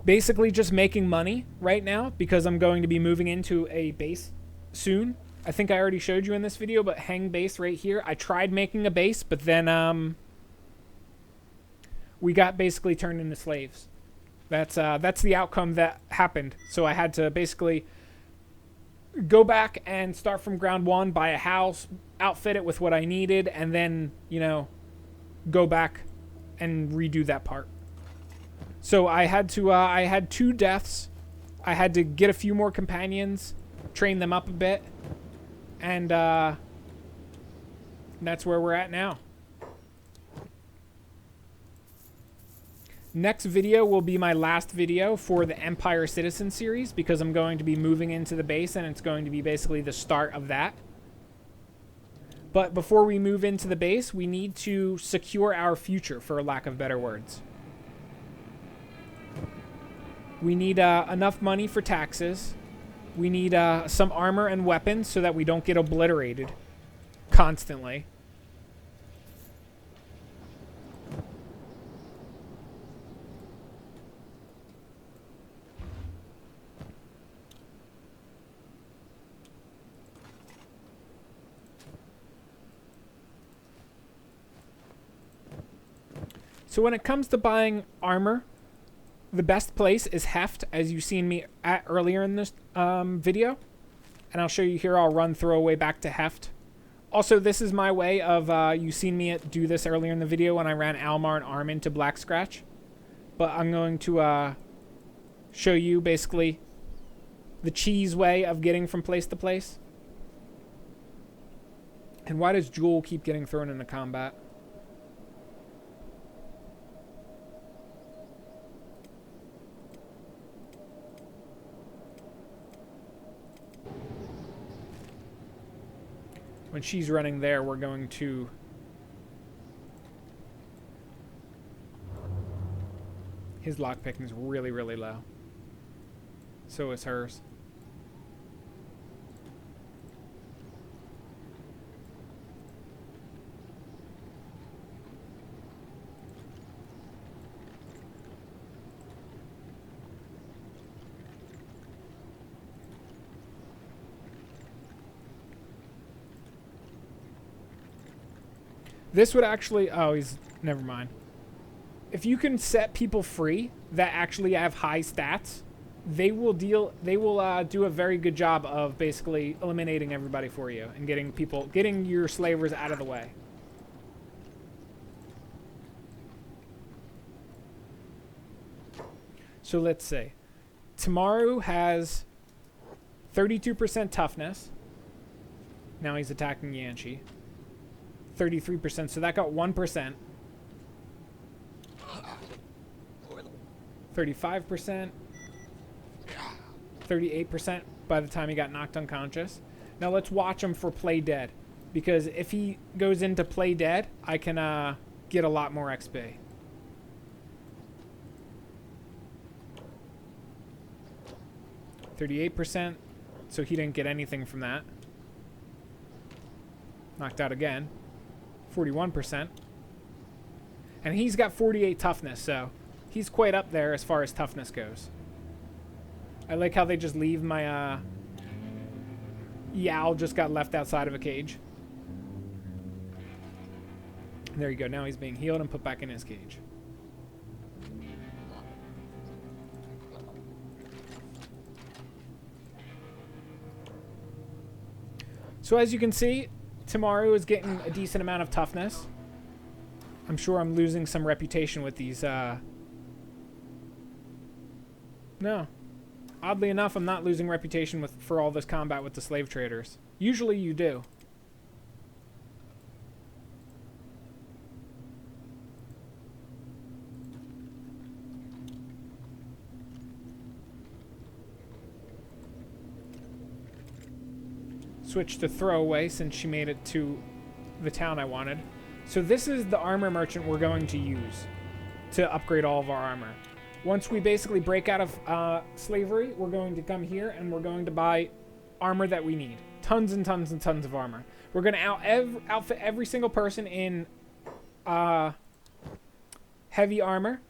Basically just making money right now because I'm going to be moving into a base soon. I think I already showed you in this video, but hang base right here. I tried making a base, but then we got basically turned into slaves. That's the outcome that happened. So I had to basically go back and start from ground one, buy a house, outfit it with what I needed, and then, you know, go back and redo that part. So I had 2 deaths. I had to get a few more companions, train them up a bit, and that's where we're at now. Next video will be my last video for the Empire Citizen series because I'm going to be moving into the base and it's going to be basically the start of that. But before we move into the base, we need to secure our future, for lack of better words. We need enough money for taxes. We need some armor and weapons so that we don't get obliterated constantly. So when it comes to buying armor, the best place is Heft, as you've seen me at earlier in this video. And I'll show you here. I'll run throwaway back to Heft. Also, this is my way of, you've seen me do this earlier in the video when I ran Almar and Armin to Black Scratch. But I'm going to show you basically the cheese way of getting from place to place. And why does Jewel keep getting thrown into combat? When she's running there, we're going to... His lockpicking is really, really low. So is hers. This would actually... Oh, he's... Never mind. If you can set people free that actually have high stats, they will do a very good job of basically eliminating everybody for you and getting your slavers out of the way. So let's see. Tamaru has 32% toughness. Now he's attacking Yanshi. 33%, so that got 1%. 35%. 38% by the time he got knocked unconscious. Now let's watch him for play dead. Because if he goes into play dead, I can get a lot more XP. %, so he didn't get anything from that. Knocked out again. 41%. And he's got 48 toughness, so he's quite up there as far as toughness goes. I like how they just leave my, Yowl just got left outside of a cage. There you go. Now he's being healed and put back in his cage. So as you can see, Tamaru is getting a decent amount of toughness. I'm sure I'm losing some reputation with these, No. Oddly enough, I'm not losing reputation for all this combat with the slave traders. Usually you do. Switch to throwaway since she made it to the town I wanted. So this is the armor merchant we're going to use to upgrade all of our armor. Once we basically break out of slavery, we're going to come here and we're going to buy armor that we need. Tons and tons and tons of armor. We're going to outfit every single person in heavy armor.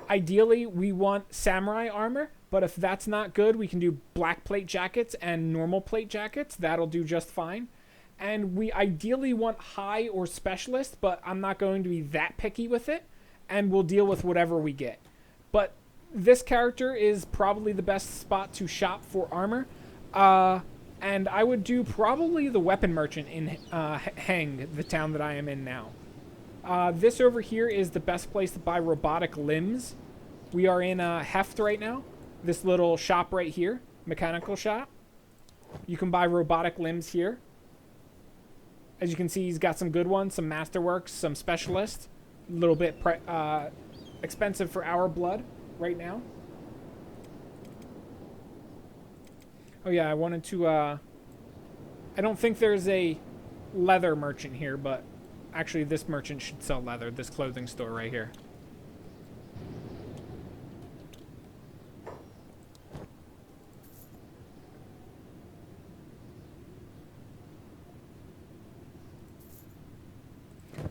Ideally, we want samurai armor, but if that's not good, we can do black plate jackets and normal plate jackets. That'll do just fine. And we ideally want high or specialist, but I'm not going to be that picky with it, and we'll deal with whatever we get. But this character is probably the best spot to shop for armor. And I would do probably the weapon merchant in Heng, the town that I am in now. This over here is the best place to buy robotic limbs. We are in Heft right now. This little shop right here, mechanical shop. You can buy robotic limbs here. As you can see, he's got some good ones, some masterworks, some specialists. A little bit expensive for our blood right now. Oh yeah, I wanted to, I don't think there's a leather merchant here, but actually this merchant should sell leather, this clothing store right here.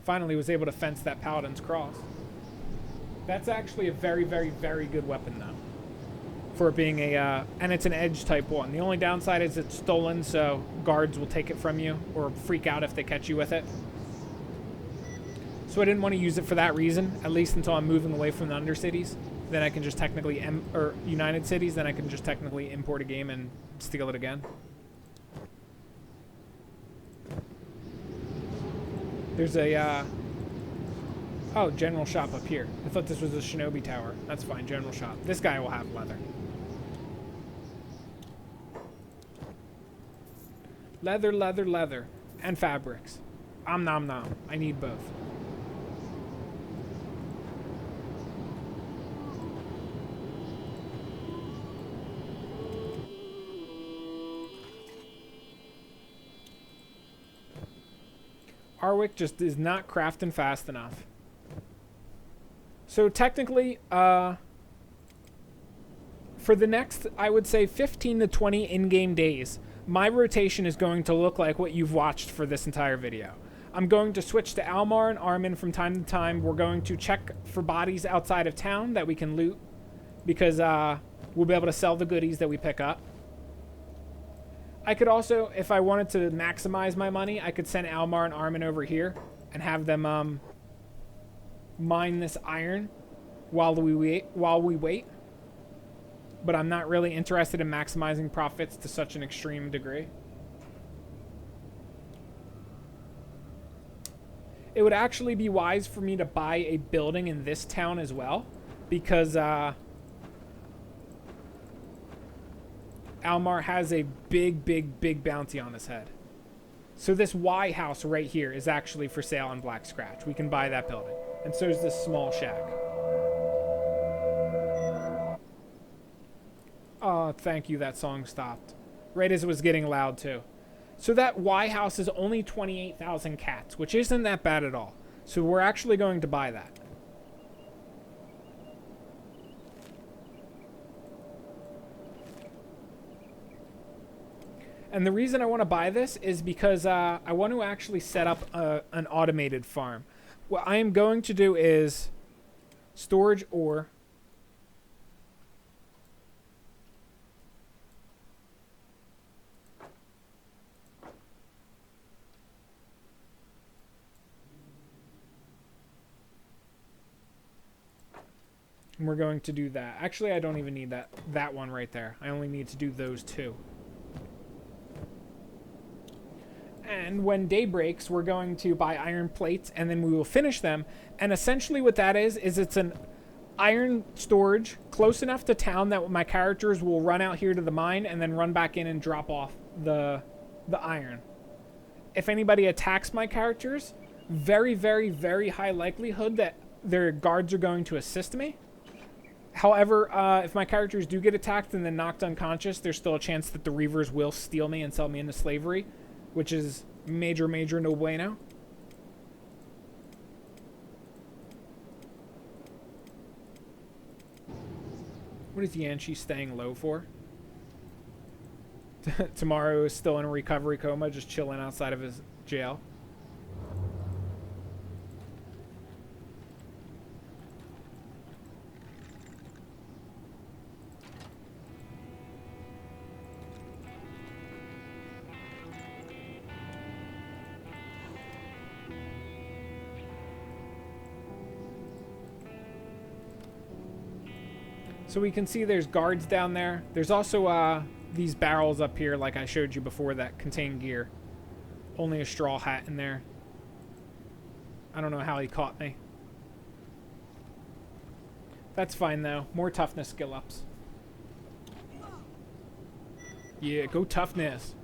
Finally was able to fence that Paladin's Cross. That's actually a very, very, very good weapon, though. For it being a, and it's an edge type one. The only downside is it's stolen, so guards will take it from you or freak out if they catch you with it. So I didn't want to use it for that reason, at least until I'm moving away from the Undercities. Then I can just technically, or United Cities, then I can just technically import a game and steal it again. There's a, oh, general shop up here. I thought this was a shinobi tower. That's fine, general shop. This guy will have leather. Leather, leather, leather. And fabrics. Nom nom. I need both. Arwick just is not crafting fast enough. So technically, for the next, I would say 15 to 20 in-game days, my rotation is going to look like what you've watched for this entire video. I'm going to switch to Almar and Armin from time to time. We're going to check for bodies outside of town that we can loot, because we'll be able to sell the goodies that we pick up. I could also, if I wanted to maximize my money, I could send Almar and Armin over here and have them mine this iron while we wait. But I'm not really interested in maximizing profits to such an extreme degree. It would actually be wise for me to buy a building in this town as well, because Almar has a big, big, big bounty on his head. So this Y house right here is actually for sale on Black Scratch. We can buy that building. And so is this small shack. Oh, thank you, that song stopped. Right as it was getting loud, too. So that Y house is only 28,000 cats, which isn't that bad at all. So we're actually going to buy that. And the reason I want to buy this is because I want to actually set up an automated farm. What I am going to do is Storage ore. And we're going to do that. Actually, I don't even need that one right there. I only need to do those two. And when day breaks, we're going to buy iron plates, and then we will finish them. And essentially what that is it's an iron storage close enough to town that my characters will run out here to the mine and then run back in and drop off the iron. If anybody attacks my characters, very, very, very high likelihood that their guards are going to assist me. However, if my characters do get attacked and then knocked unconscious, there's still a chance that the Reavers will steal me and sell me into slavery, which is major, major no bueno. What is Kenshi staying low for? Tomorrow is still in a recovery coma, just chilling outside of his jail. So we can see there's guards down there. There's also these barrels up here like I showed you before that contain gear. Only a straw hat in there. I don't know how he caught me. That's fine though. More toughness skill ups. Yeah, go toughness.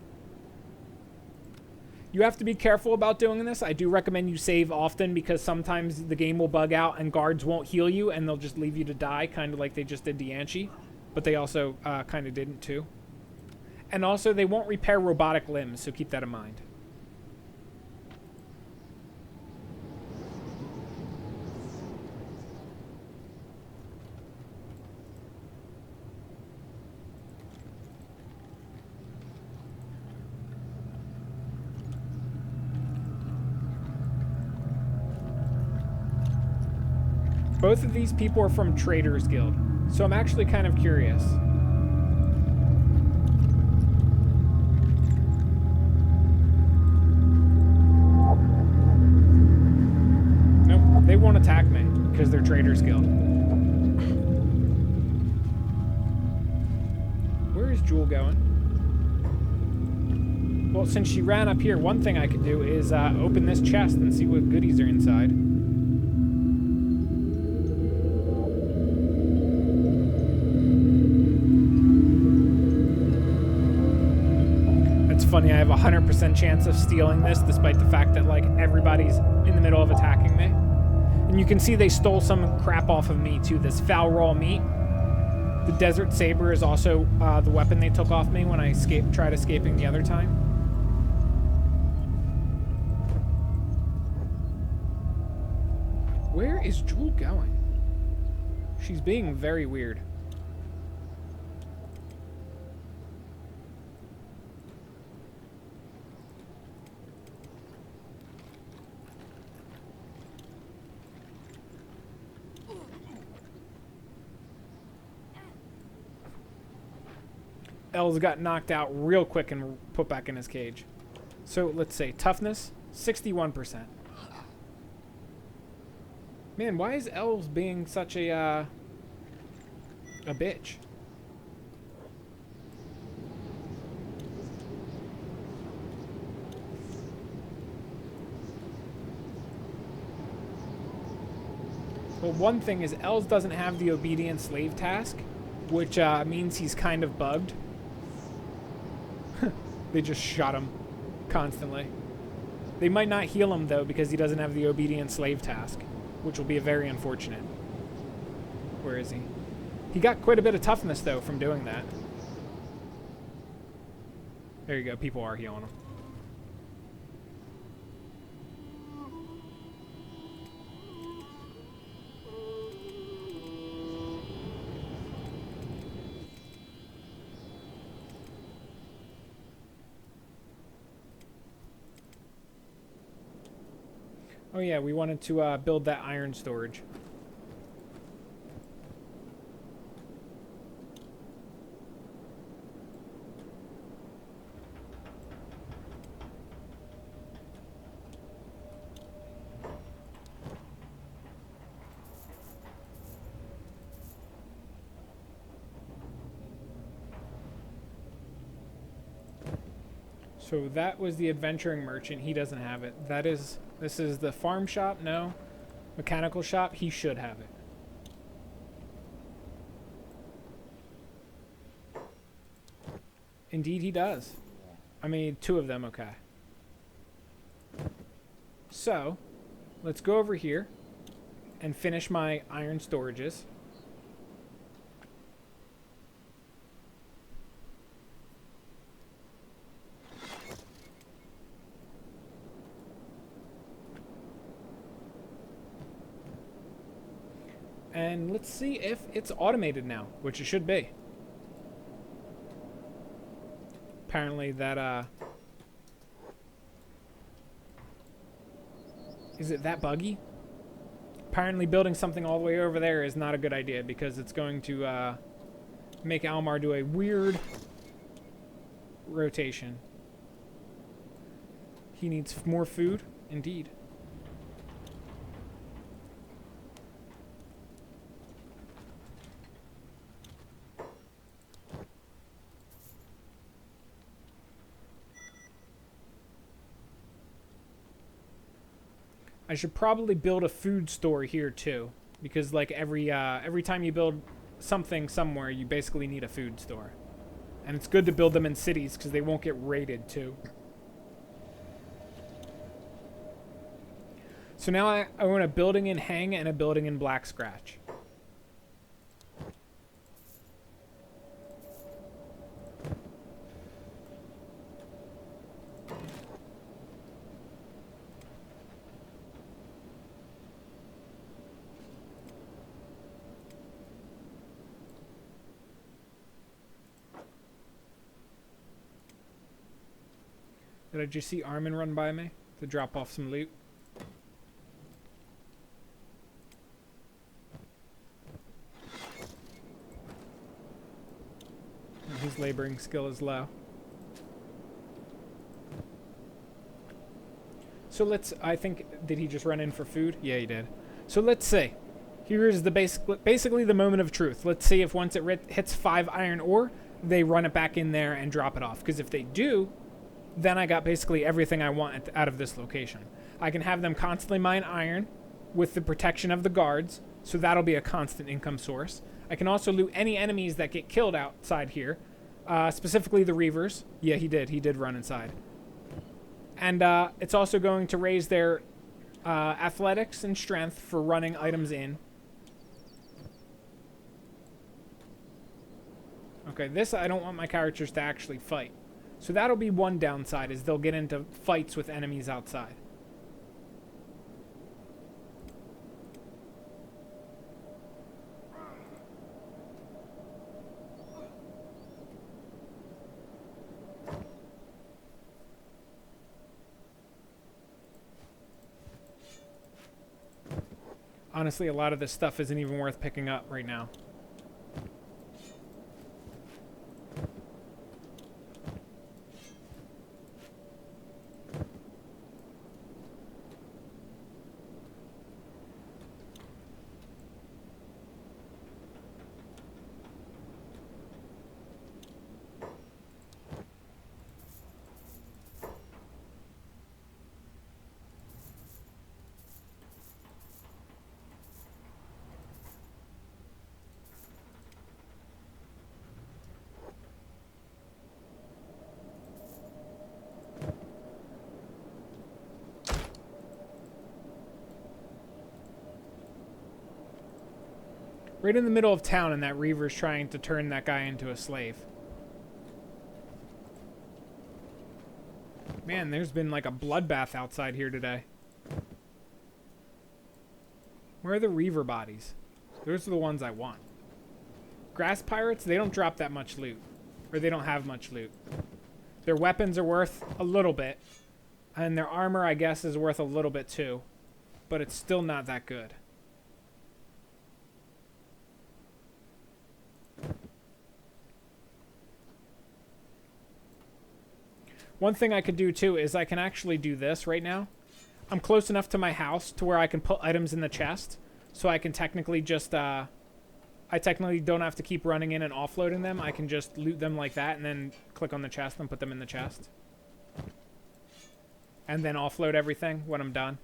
You have to be careful about doing this. I do recommend you save often because sometimes the game will bug out and guards won't heal you and they'll just leave you to die, kind of like they just did to Kenshi. But they also kind of didn't too. And also they won't repair robotic limbs, so keep that in mind. Both of these people are from Traders Guild, so I'm actually kind of curious. Nope, they won't attack me because they're Traders Guild. Where is Jewel going? Well, since she ran up here, one thing I could do is open this chest and see what goodies are inside. Funny, I have a 100% chance of stealing this despite the fact that like everybody's in the middle of attacking me. And you can see they stole some crap off of me too, this foul raw meat. The desert saber is also the weapon they took off me when I tried escaping the other time. Where is Jewel going? She's being very weird. Els got knocked out real quick and put back in his cage. So let's say toughness, 61%. Man, why is Els being such a bitch? Well, one thing is Els doesn't have the obedient slave task, which means he's kind of bugged. They just shot him constantly. They might not heal him, though, because he doesn't have the obedient slave task, which will be very unfortunate. Where is he? He got quite a bit of toughness, though, from doing that. There you go. People are healing him. Oh yeah, we wanted to build that iron storage. So that was the adventuring merchant. He doesn't have it. This is the farm shop. No. Mechanical shop. He should have it. Indeed he does. I mean, 2 of them, okay. So, let's go over here and finish my iron storages. And let's see if it's automated now, which it should be. Apparently that, is it that buggy? Apparently building something all the way over there is not a good idea because it's going to, make Almar do a weird rotation. He needs more food, indeed. I should probably build a food store here too, because like every time you build something somewhere, you basically need a food store, and it's good to build them in cities because they won't get raided too. So now I own a building in Hang and a building in Black Scratch. Did I just see Armin run by me to drop off some loot? Oh, his laboring skill is low. So let's, I think, did he just run in for food? Yeah, he did. So let's see. Here is the basically the moment of truth. Let's see if once it hits 5 iron ore, they run it back in there and drop it off. Because if they do, then I got basically everything I want out of this location. I can have them constantly mine iron with the protection of the guards, so that'll be a constant income source. I can also loot any enemies that get killed outside here, specifically the Reavers. Yeah, he did run inside. And it's also going to raise their athletics and strength for running items in. Okay, this I don't want my characters to actually fight. So that'll be one downside, is they'll get into fights with enemies outside. Honestly, a lot of this stuff isn't even worth picking up right now. Right in the middle of town, and that Reaver's trying to turn that guy into a slave. Man, there's been like a bloodbath outside here today. Where are the Reaver bodies? Those are the ones I want. Grass pirates, they don't drop that much loot. Or they don't have much loot. Their weapons are worth a little bit. And their armor, I guess, is worth a little bit too. But it's still not that good. One thing I could do too is I can actually do this right now. I'm close enough to my house to where I can put items in the chest. So I can technically just, I technically don't have to keep running in and offloading them. I can just loot them like that and then click on the chest and put them in the chest. and then offload everything when I'm done.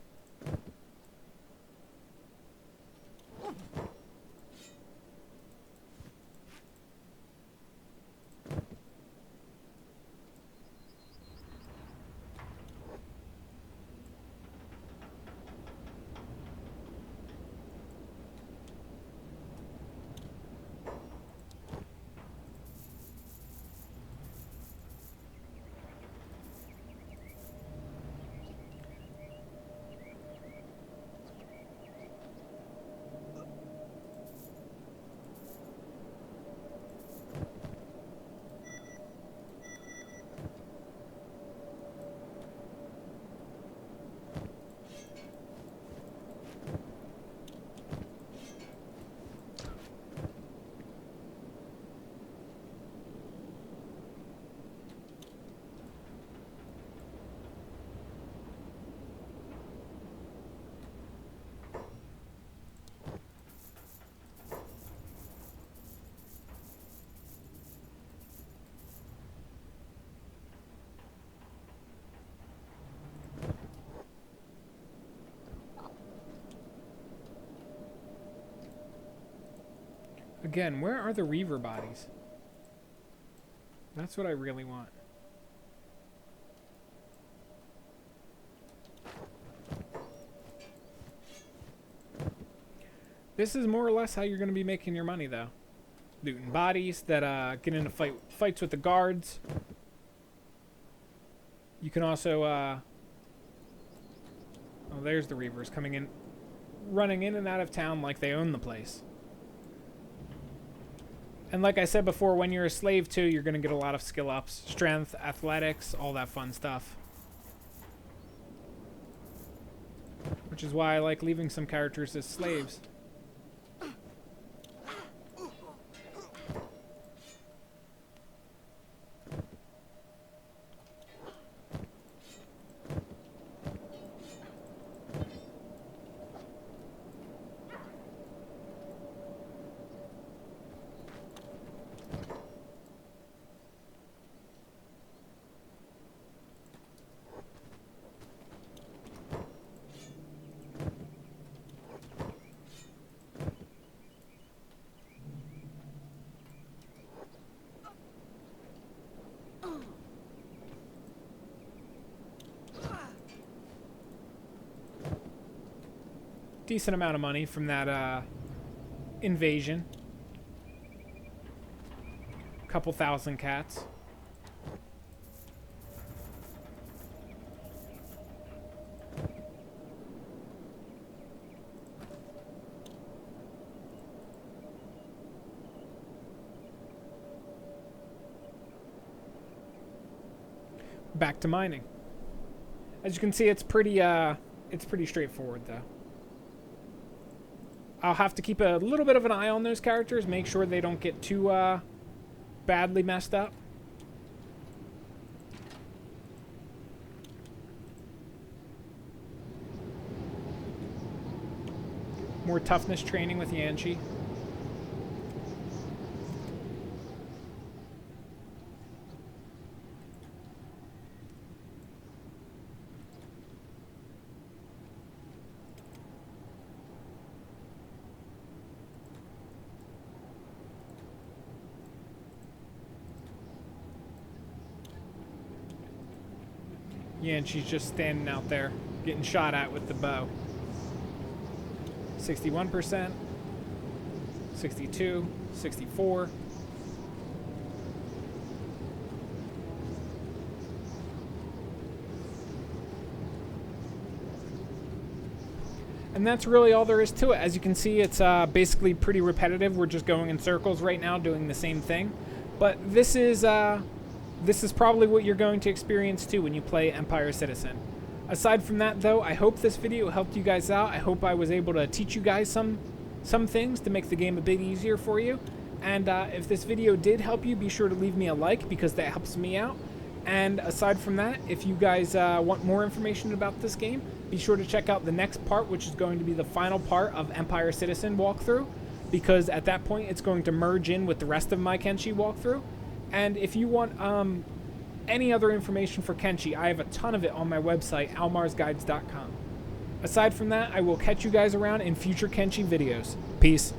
Again, where are the Reaver bodies? That's what I really want. This is more or less how you're going to be making your money, though. Looting bodies that get into fights with the guards. You can also... oh, there's the Reavers coming in, running in and out of town like they own the place. And like I said before, when you're a slave too, you're going to get a lot of skill ups. Strength, athletics, all that fun stuff. Which is why I like leaving some characters as slaves. Decent amount of money from that invasion. Couple thousand cats. Back to mining. As you can see, it's pretty straightforward though. I'll have to keep a little bit of an eye on those characters, make sure they don't get too badly messed up. More toughness training with Kenshi. Yeah, and she's just standing out there, getting shot at with the bow. 61%, 62, 64. And that's really all there is to it. As you can see, it's basically pretty repetitive. We're just going in circles right now, doing the same thing. But this is probably what you're going to experience too when you play Empire Citizen. Aside from that, though, I hope this video helped you guys out. I hope I was able to teach you guys some things to make the game a bit easier for you. And if this video did help you, be sure to leave me a like because that helps me out. And aside from that, if you guys want more information about this game, be sure to check out the next part, which is going to be the final part of Empire Citizen walkthrough, because at that point it's going to merge in with the rest of my Kenshi walkthrough. And if you want any other information for Kenshi, I have a ton of it on my website, almarsguides.com. Aside from that, I will catch you guys around in future Kenshi videos. Peace.